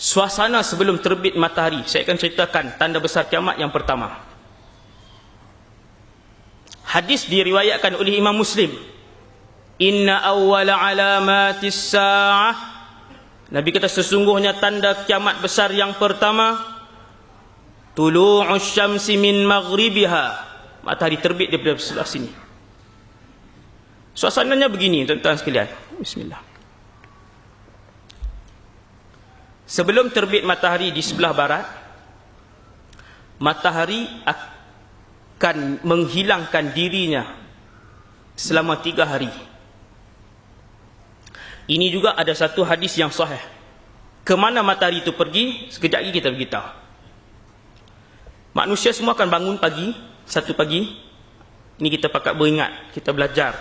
suasana sebelum terbit matahari. Saya akan ceritakan tanda besar kiamat yang pertama. Hadis diriwayatkan oleh Imam Muslim. Inna awwala alamatis sa'ah, Nabi kata sesungguhnya tanda kiamat besar yang pertama, tulu'us syamsi min maghribiha, matahari terbit daripada sebelah sini. Suasananya begini tuan-tuan sekalian. Bismillah. Sebelum terbit matahari di sebelah barat, matahari akan menghilangkan dirinya selama 3 hari. Ini juga ada satu hadis yang sahih. Kemana matahari itu pergi, sekejap lagi kita beritahu. Manusia semua akan bangun pagi, satu pagi. Ini kita pakat beringat, kita belajar.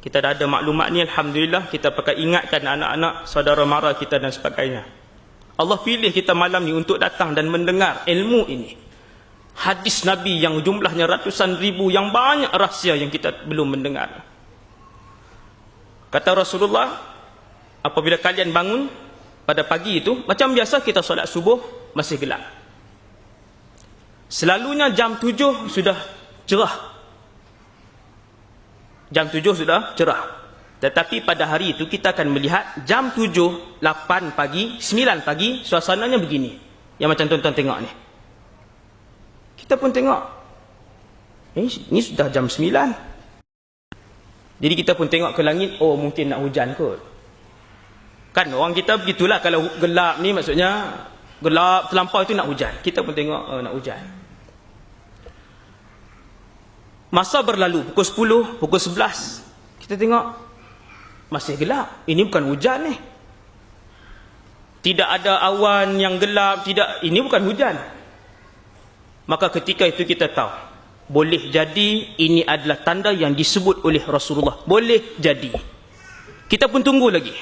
Kita dah ada maklumat ni, alhamdulillah, kita pakat ingatkan anak-anak, saudara mara kita dan sebagainya. Allah pilih kita malam ni untuk datang dan mendengar ilmu ini. Hadis Nabi yang jumlahnya ratusan ribu, yang banyak rahsia yang kita belum mendengar. Kata Rasulullah, apabila kalian bangun pada pagi itu, macam biasa kita solat subuh, masih gelap. Selalunya jam 7 sudah cerah. Jam 7 sudah cerah. Tetapi pada hari itu kita akan melihat jam 7, 8 pagi, 9 pagi, suasananya begini. Yang macam tuan-tuan tengok ni. Kita pun tengok. Ini sudah jam 9. Jadi kita pun tengok ke langit, oh mungkin nak hujan kot. Kan orang kita begitulah, kalau gelap ni maksudnya gelap terlampau itu nak hujan. Kita pun tengok nak hujan. Masa berlalu, pukul 10, pukul 11, kita tengok masih gelap. Ini bukan hujan ni. Tidak ada awan yang gelap, tidak, ini bukan hujan. Maka ketika itu kita tahu, boleh jadi ini adalah tanda yang disebut oleh Rasulullah. Boleh jadi. Kita pun tunggu lagi.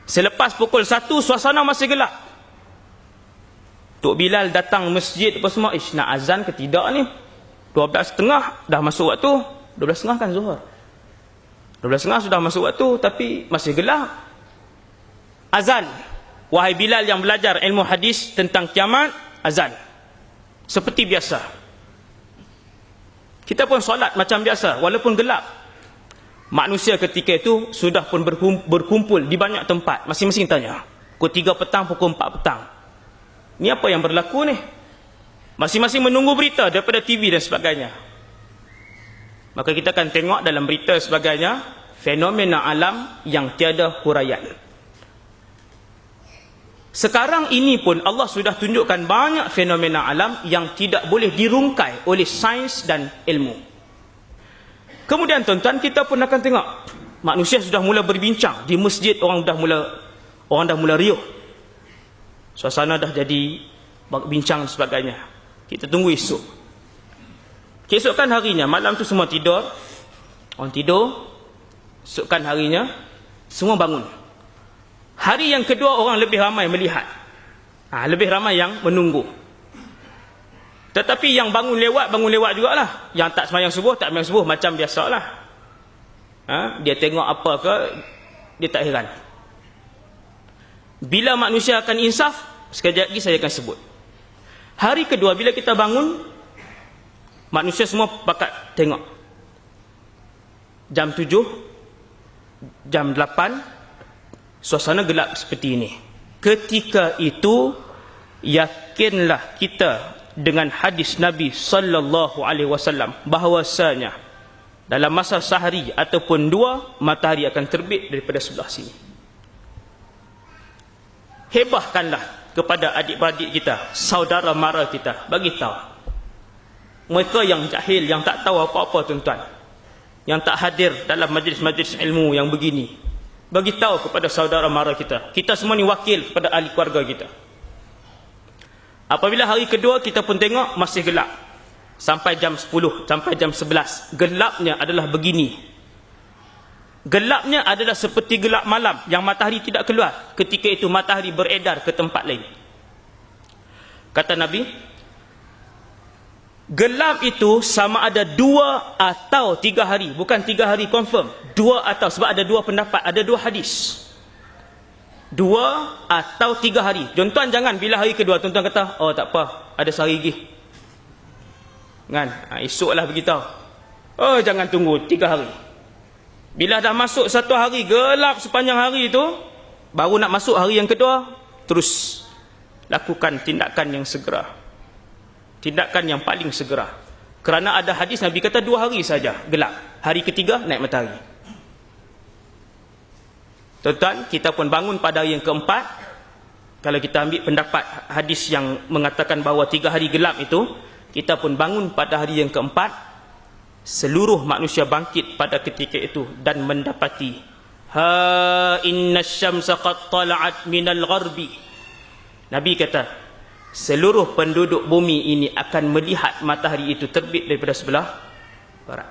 Selepas pukul 1, suasana masih gelap. Tok Bilal datang masjid apa semua, nak azan ke tidak ni? 12.30 dah masuk waktu. 12.30 kan Zuhur. 12.30 sudah masuk waktu, tapi masih gelap. Azan. Wahai Bilal yang belajar ilmu hadis tentang kiamat, azan. Seperti biasa. Kita pun solat macam biasa, walaupun gelap. Manusia ketika itu sudah pun berkumpul di banyak tempat. Masing-masing tanya. Pukul 3 petang, pukul 4 petang. Ini apa yang berlaku ni? Masing-masing menunggu berita daripada TV dan sebagainya. Maka kita akan tengok dalam berita sebagainya, fenomena alam yang tiada huraian. Sekarang ini pun Allah sudah tunjukkan banyak fenomena alam yang tidak boleh dirungkai oleh sains dan ilmu. Kemudian tuan-tuan, kita pun akan tengok manusia sudah mula berbincang di masjid, orang dah mula riuh. Suasana dah jadi bincang dan sebagainya. Kita tunggu esok. Keesokan harinya, malam tu semua tidur. Orang tidur. Esokkan harinya, semua bangun. Hari yang kedua orang lebih ramai melihat. Lebih ramai yang menunggu. Tetapi yang bangun lewat jugalah. Yang tak sembahyang subuh, tak sembahyang subuh, macam biasalah. Dia tengok apa ke, dia tak heran. Bila manusia akan insaf, sekejap lagi saya akan sebut. Hari kedua bila kita bangun, manusia semua pakat tengok. Jam 7, jam 8, suasana gelap seperti ini. Ketika itu, yakinlah kita dengan hadis Nabi sallallahu alaihi wasallam bahawasanya dalam masa sehari ataupun 2, matahari akan terbit daripada sebelah sini. Hebahkanlah kepada adik-beradik kita, saudara mara kita, bagi tahu. Mereka yang jahil, yang tak tahu apa-apa tuan-tuan, yang tak hadir dalam majlis-majlis ilmu yang begini, bagi tahu kepada saudara mara kita. Kita semua ni wakil kepada ahli keluarga kita. Apabila hari kedua kita pun tengok masih gelap, sampai jam 10, sampai jam 11, gelapnya adalah begini. Gelapnya adalah seperti gelap malam yang matahari tidak keluar. Ketika itu matahari beredar ke tempat lain. Kata Nabi, gelap itu sama ada 2 atau 3 hari. Bukan 3 hari confirm, 2 atau, sebab ada 2 pendapat, ada 2 hadis. 2 atau 3 hari. Tuan-tuan jangan bila hari kedua tuan-tuan kata, oh tak apa, ada sehari lagi. Kan? Esoklah beritahu. Oh jangan tunggu 3 hari. Bila dah masuk 1 hari, gelap sepanjang hari itu, baru nak masuk hari yang kedua, terus lakukan tindakan yang segera. Tindakan yang paling segera. Kerana ada hadis Nabi kata 2 hari saja gelap. Hari ketiga naik matahari. Tuan-tuan, kita pun bangun pada hari yang keempat. Kalau kita ambil pendapat hadis yang mengatakan bahawa 3 hari gelap itu, kita pun bangun pada hari yang keempat. Seluruh manusia bangkit pada ketika itu dan mendapati, ha inna syamsa qad tala'at minal gharbi. Nabi kata, seluruh penduduk bumi ini akan melihat matahari itu terbit daripada sebelah barat.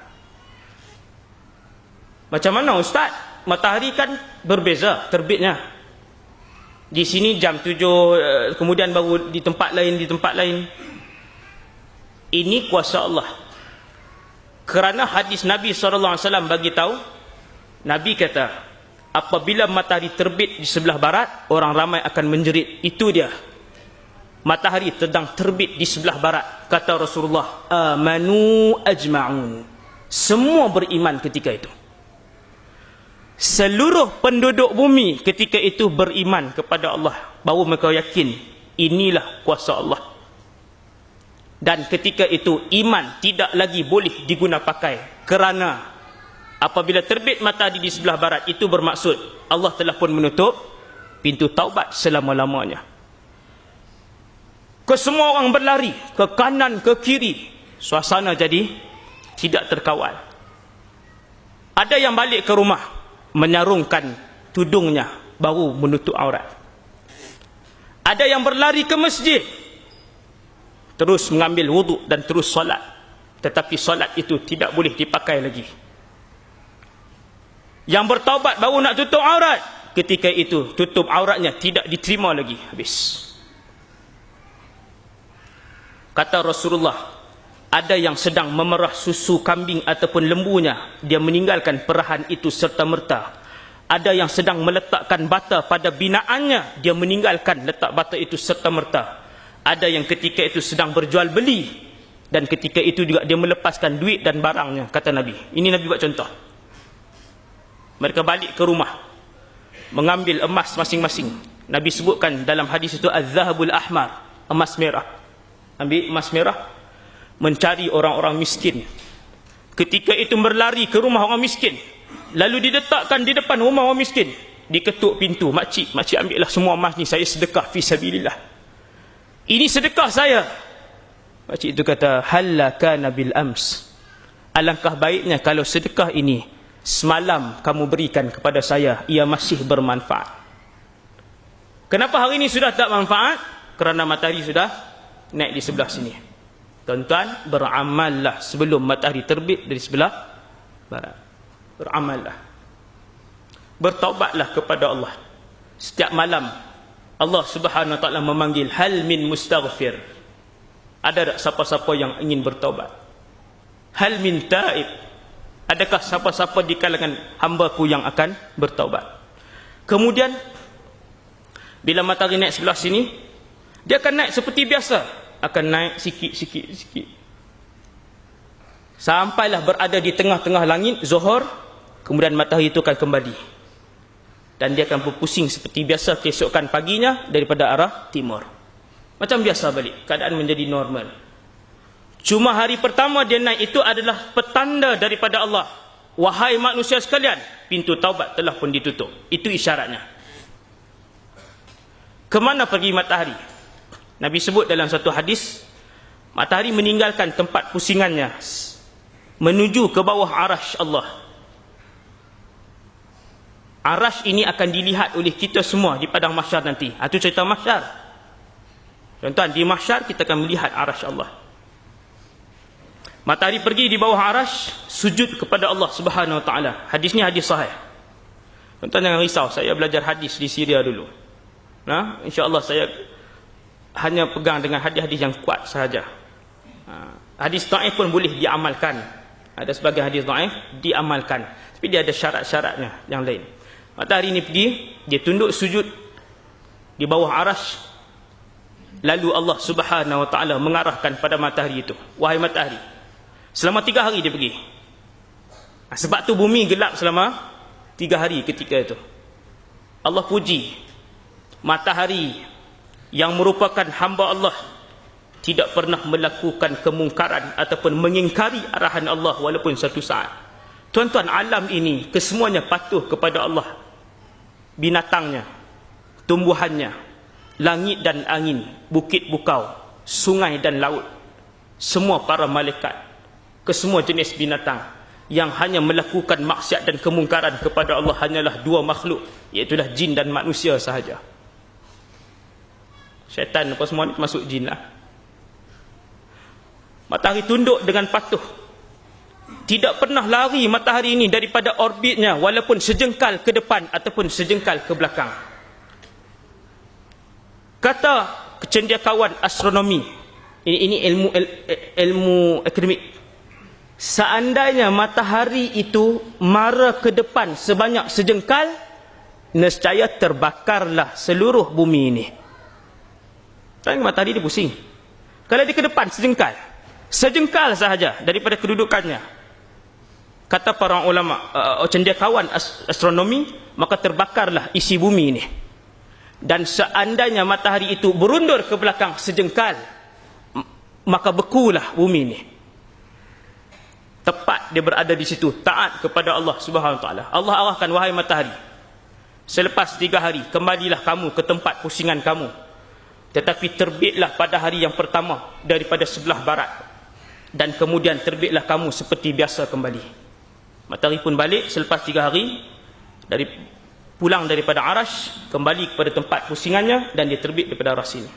Macam mana Ustaz? Matahari kan berbeza terbitnya. Di sini jam 7, kemudian baru di tempat lain. Ini kuasa Allah. Kerana hadis Nabi SAW bagi tahu, Nabi kata, apabila matahari terbit di sebelah barat, orang ramai akan menjerit. Itu dia. Matahari sedang terbit di sebelah barat. Kata Rasulullah, amanu ajma'un. Semua beriman ketika itu. Seluruh penduduk bumi ketika itu beriman kepada Allah. Baru mereka yakin, inilah kuasa Allah. Dan ketika itu iman tidak lagi boleh diguna pakai. Kerana apabila terbit matahari di sebelah barat, itu bermaksud Allah telah pun menutup pintu taubat selama-lamanya. Kesemua orang berlari ke kanan ke kiri. Suasana jadi tidak terkawal. Ada yang balik ke rumah, menyarungkan tudungnya, baru menutup aurat. Ada yang berlari ke masjid, terus mengambil wuduk dan terus solat. Tetapi solat itu tidak boleh dipakai lagi. Yang bertaubat baru nak tutup aurat, ketika itu tutup auratnya tidak diterima lagi, habis. Kata Rasulullah, ada yang sedang memerah susu kambing ataupun lembunya, dia meninggalkan perahan itu serta-merta. Ada yang sedang meletakkan bata pada binaannya, dia meninggalkan letak bata itu serta-merta. Ada yang ketika itu sedang berjual beli, dan ketika itu juga dia melepaskan duit dan barangnya, kata Nabi. Ini Nabi buat contoh. Mereka balik ke rumah, mengambil emas masing-masing. Nabi sebutkan dalam hadis itu az-zahabul ahmar, emas merah. Ambil emas merah, mencari orang-orang miskin. Ketika itu berlari ke rumah orang miskin, lalu diletakkan di depan rumah orang miskin, diketuk pintu, makcik ambillah semua emas ni, saya sedekah fi sabilillah. Ini sedekah saya. Makcik itu kata, halla kana bil ams. Alangkah baiknya kalau sedekah ini semalam kamu berikan kepada saya, ia masih bermanfaat. Kenapa hari ini sudah tak manfaat? Kerana matahari sudah naik di sebelah sini. Tuan-tuan, beramallah sebelum matahari terbit dari sebelah barat. Beramallah. Bertaubatlah kepada Allah. Setiap malam Allah Subhanahu wa taala memanggil, hal min mustaghfir. Ada tak siapa-siapa yang ingin bertaubat? Hal min taib. Adakah siapa-siapa di kalangan hamba-Ku yang akan bertaubat? Kemudian bila matahari naik sebelah sini, dia akan naik seperti biasa, akan naik sikit. Sampailah berada di tengah-tengah langit Zuhur, kemudian matahari itu akan kembali. Dan dia akan berpusing seperti biasa keesokan paginya daripada arah timur. Macam biasa balik, keadaan menjadi normal. Cuma hari pertama dia naik itu adalah petanda daripada Allah. Wahai manusia sekalian, pintu taubat telah pun ditutup. Itu isyaratnya. Kemana pergi matahari? Nabi sebut dalam satu hadis, matahari meninggalkan tempat pusingannya, menuju ke bawah arash Allah. Arash ini akan dilihat oleh kita semua di padang mahsyar nanti. Itu cerita mahsyar. Tuan-tuan, di mahsyar kita akan melihat arash Allah. Matahari pergi di bawah arash, sujud kepada Allah Subhanahu wa taala. Hadis ni hadis sahih. Tuan-tuan jangan risau, saya belajar hadis di Syria dulu. Insya-Allah saya hanya pegang dengan hadis-hadis yang kuat sahaja. Hadis dhaif pun boleh diamalkan. Ada sebagian hadis dhaif diamalkan, tapi dia ada syarat-syaratnya yang lain. Matahari ini pergi, dia tunduk sujud di bawah arash. Lalu Allah Subhanahu wa taala mengarahkan pada matahari itu, wahai matahari, selama 3 hari dia pergi. Sebab tu bumi gelap selama 3 hari ketika itu. Allah puji matahari yang merupakan hamba Allah, tidak pernah melakukan kemungkaran ataupun mengingkari arahan Allah walaupun satu saat. Tuan-tuan, alam ini kesemuanya patuh kepada Allah. Binatangnya, tumbuhannya, langit dan angin, bukit bukau, sungai dan laut, semua para malaikat, kesemua jenis binatang yang hanya melakukan maksiat dan kemungkaran kepada Allah hanyalah 2 makhluk, iaitulah jin dan manusia sahaja. Syaitan apa semua ni masuk jin lah. Matahari tunduk dengan patuh, tidak pernah lari matahari ini daripada orbitnya walaupun sejengkal ke depan ataupun sejengkal ke belakang. Kata kecendekiawan astronomi, ini ilmu akademik, seandainya matahari itu mara ke depan sebanyak sejengkal, nescaya terbakarlah seluruh bumi ini. Tengok matahari dia pusing. Kalau dia ke depan sejengkal sahaja daripada kedudukannya, kata para ulama cendekiawan astronomi, maka terbakarlah isi bumi ini. Dan seandainya matahari itu berundur ke belakang sejengkal, maka bekulah bumi ini. Tepat dia berada di situ, taat kepada Allah Subhanahu wa taala. Allah arahkan, wahai matahari, selepas 3 hari kembalilah kamu ke tempat pusingan kamu. Tetapi terbitlah pada hari yang pertama daripada sebelah barat, dan kemudian terbitlah kamu seperti biasa kembali. Matahari pun balik selepas 3 hari pulang daripada arash, kembali kepada tempat pusingannya, dan dia terbit daripada arash ini.